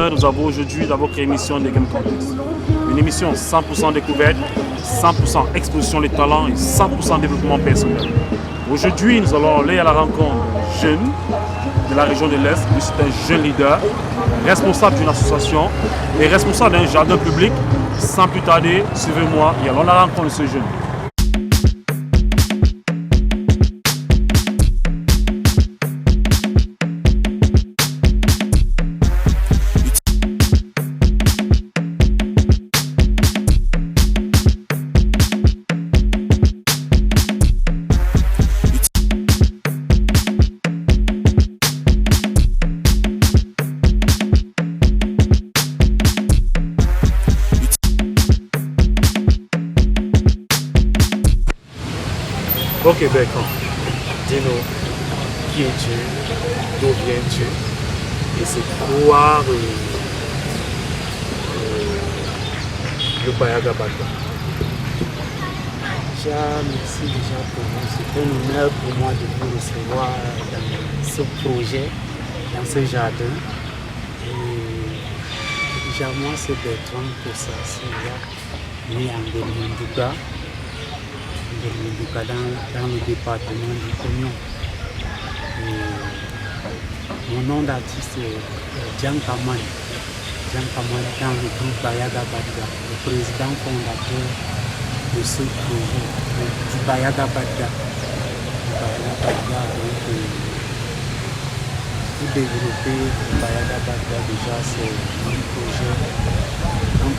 honneur, nous avons aujourd'hui dans votre émission des Game Context. Une émission 100% découverte, 100% exposition des talents et 100% développement personnel. Aujourd'hui, nous allons aller à la rencontre de jeunes de la région de l'Est. Lui, c'est un jeune leader, responsable d'une association et responsable d'un jardin public. Sans plus tarder, suivez-moi et allons à la rencontre de ce jeune. Ok, Bertrand, dis-nous, qui es-tu, d'où viens-tu, et c'est quoi le Bayaga Badga? Déjà, merci déjà pour vous. C'est un honneur pour moi de vous recevoir dans ce projet, dans ce jardin. Et déjà, moi, c'est Bertrand Kossassi, né en Belmondouka, dans le département du Cognon. Mon nom d'artiste est Djan Kaman. Djan Kaman dans le groupe Bayaga Badga, le président fondateur de ce projet, du Bayaga Badga. Donc, pour développer le Bayaga Badga, déjà, c'est un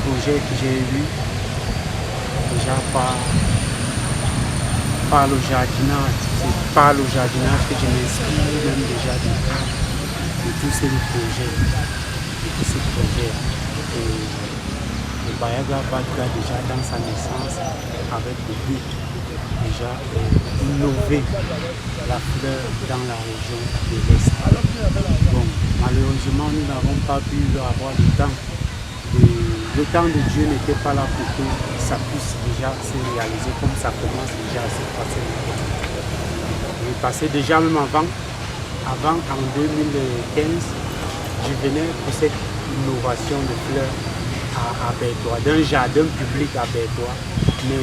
projet que j'ai eu déjà par le jardinage. C'est par le jardinage que je m'inspire même déjà de tous ces projets. Et le Bayaga Badga déjà dans sa naissance avec le but déjà d'innover la fleur dans la région de l'Est. Bon, malheureusement nous n'avons pas pu avoir le temps. Le temps de Dieu n'était pas là pour que ça puisse déjà se réaliser comme ça commence déjà à se passer. Il est passé déjà même avant en 2015, je venais pour cette innovation de fleurs à Bertois, d'un jardin public à Bertois. Mais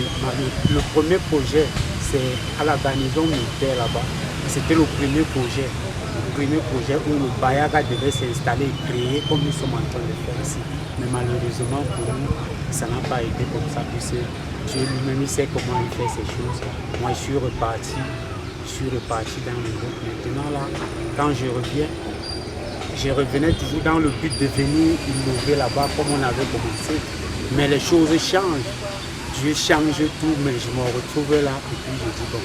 le premier projet, c'est à la garnison militaire là-bas. C'était le premier projet où le Bayaga devait s'installer et créer comme nous sommes en train de faire ici. Mais malheureusement pour nous, ça n'a pas été comme ça, puisque Dieu lui-même sait comment il fait ces choses. Moi, je suis reparti dans le groupe. Maintenant là, quand je revenais toujours dans le but de venir innover là-bas comme on avait commencé. Mais les choses changent. Dieu change tout, mais je me retrouve là et puis je dis bon,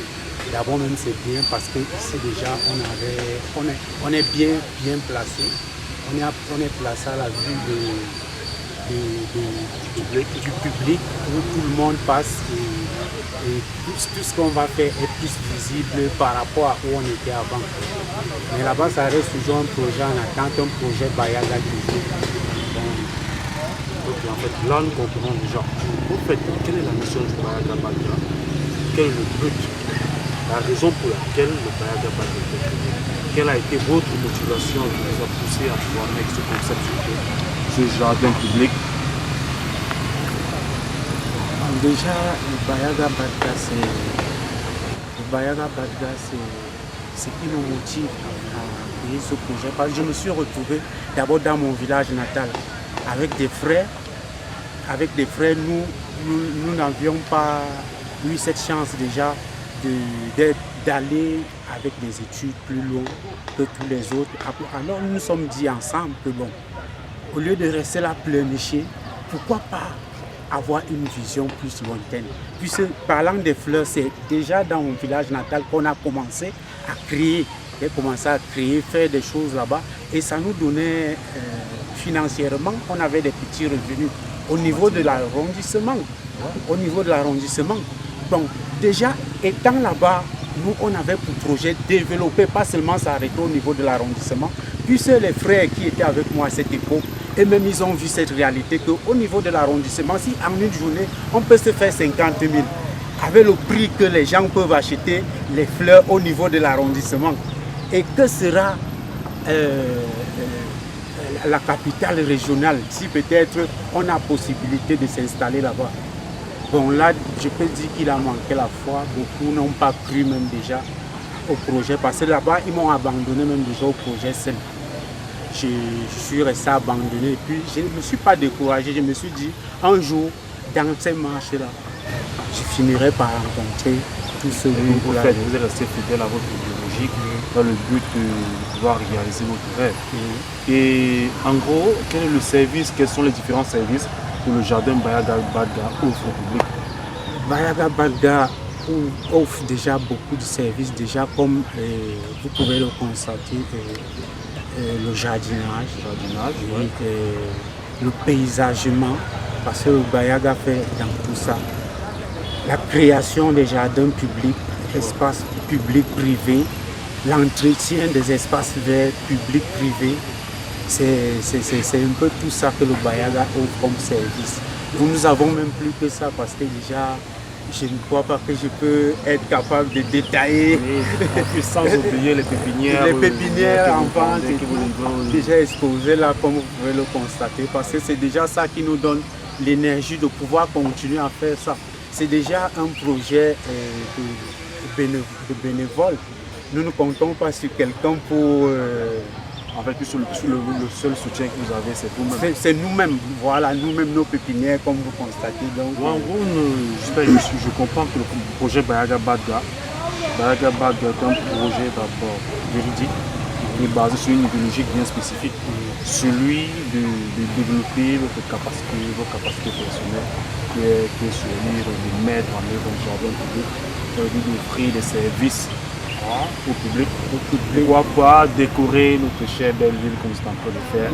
d'abord même c'est bien parce que ici déjà on est bien placé. On est placé à la vue du public où tout le monde passe et tout ce qu'on va faire est plus visible par rapport à où on était avant. Mais là-bas ça reste toujours un projet en attente, un projet Bayaga toujours. Ok, en fait, là nous comprenons déjà. Au fait, quelle est la mission du Bayaga Badga? Quel est le but? La raison pour laquelle le Bayaga Badga est créé? Quelle a été votre motivation qui vous a poussé à pouvoir mettre ce concept sur ce jardin public? Déjà, le Bayaga Badga, c'est qui me motive à créer ce projet. Parce que je me suis retrouvé d'abord dans mon village natal avec des frères. Avec des frères, nous n'avions pas eu cette chance déjà d'aller avec des études plus loin que tous les autres. Alors nous nous sommes dit ensemble que bon, au lieu de rester là pleurnicher, pourquoi pas avoir une vision plus lointaine. Puisque parlant des fleurs, c'est déjà dans mon village natal qu'on a commencé à créer. Faire des choses là-bas. Et ça nous donnait financièrement, on avait des petits revenus au niveau de l'arrondissement. Donc déjà, étant là-bas, nous on avait pour projet développer, pas seulement s'arrêter au niveau de l'arrondissement, puisque les frères qui étaient avec moi à cette époque, et même ils ont vu cette réalité qu'au niveau de l'arrondissement, si en une journée, on peut se faire 50 000, avec le prix que les gens peuvent acheter les fleurs au niveau de l'arrondissement. Et que sera la capitale régionale, si peut-être on a possibilité de s'installer là-bas. Bon là, je peux dire qu'il a manqué la foi, beaucoup n'ont pas cru même déjà au projet, parce que là-bas, ils m'ont abandonné même déjà au projet seul. Je suis resté abandonné et puis je ne me suis pas découragé, je me suis dit, un jour, dans ces marches-là, je finirai par rencontrer tout ce groupe-là. Vous êtes resté fidèle à votre idéologie dans le but de pouvoir réaliser votre rêve. Et en gros, quel est le service, quels sont les différents services que le jardin Bayaga Badga offre au public? Bayaga Badga offre déjà beaucoup de services, déjà comme vous pouvez le constater, le jardinage, Oui. le paysagement, parce que le Bayaga fait dans tout ça. La création des jardins publics, espaces publics-privés, l'entretien des espaces verts publics-privés, c'est un peu tout ça que le Bayaga offre comme service. Nous avons même plus que ça parce que déjà, je ne crois pas que je peux être capable de détailler. Et sans oublier les pépinières. Les pépinières en vente que vous déjà exposées là, comme vous pouvez le constater, parce que c'est déjà ça qui nous donne l'énergie de pouvoir continuer à faire ça. C'est déjà un projet de bénévole. Nous ne comptons pas sur quelqu'un pour... En fait, le seul soutien que vous avez, c'est vous-même. C'est nous-mêmes, voilà, nous-mêmes, nos pépinières, comme vous constatez. Donc, en gros, je comprends que le projet Bayaga Badga est un projet d'abord véridique, qui est basé sur une idéologie bien spécifique. Celui de développer vos capacités personnelles, qui est celui de mettre en œuvre un jardin public, d'offrir des services au public. Pourquoi pas décorer notre chère belle ville comme c'est en train de faire,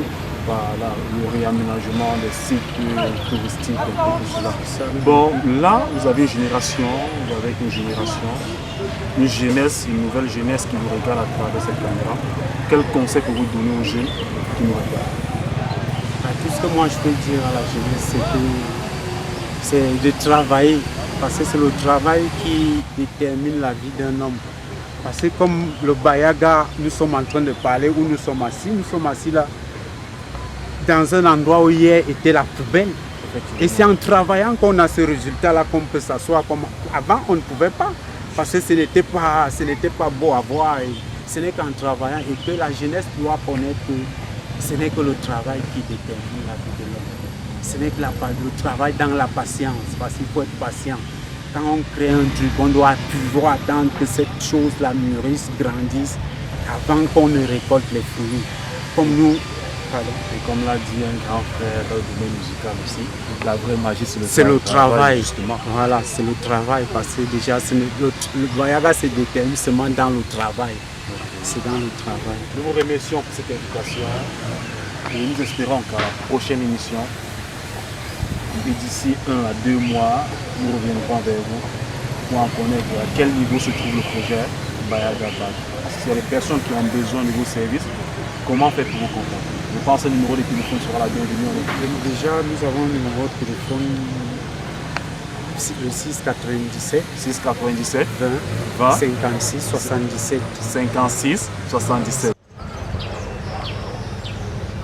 le réaménagement des sites touristiques, tout cela. Bon, là, vous avez une jeunesse, une nouvelle jeunesse qui vous regarde à travers cette caméra. Quel conseil que vous donnez aux jeunes qui nous regardent? Tout ce que moi je peux dire à la jeunesse, c'est de travailler, parce que c'est le travail qui détermine la vie d'un homme. Parce que comme le Bayaga, nous sommes en train de parler, où nous sommes assis là, dans un endroit où hier était la poubelle. Et c'est en travaillant qu'on a ce résultat-là qu'on peut s'asseoir. Avant, on ne pouvait pas, parce que ce n'était pas beau à voir. Et ce n'est qu'en travaillant et que la jeunesse doit connaître que ce n'est que le travail qui détermine la vie de l'homme. Ce n'est que le travail dans la patience, parce qu'il faut être patient. Quand on crée un truc, on doit toujours attendre que cette chose-là mûrisse, grandisse, avant qu'on ne récolte les fruits. Comme nous, et comme l'a dit un grand frère dans le domaine musical aussi, la vraie magie c'est le travail. Justement. Voilà, c'est le travail, parce que déjà, le Bayaga se détermine seulement dans le travail. C'est dans le travail. Nous vous remercions pour cette invitation et nous espérons qu'à la prochaine émission, et d'ici 1 à 2 mois, nous reviendrons vers vous pour en connaître à quel niveau se trouve le projet Bayaga Badga. S'il y a des personnes qui ont besoin de vos services, comment faites-vous contacter? Je pense que le numéro de téléphone sera la bienvenue. Déjà, nous avons un numéro de téléphone, le 697 20 56 77. 56 77.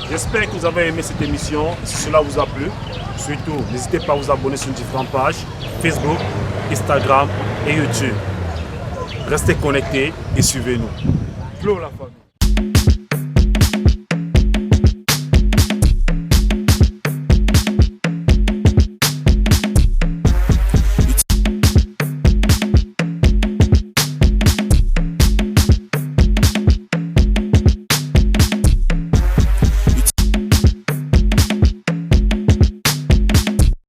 J'espère que vous avez aimé cette émission. Si cela vous a plu, surtout n'hésitez pas à vous abonner sur différentes pages Facebook, Instagram et YouTube. Restez connectés et suivez-nous. Flo la famille.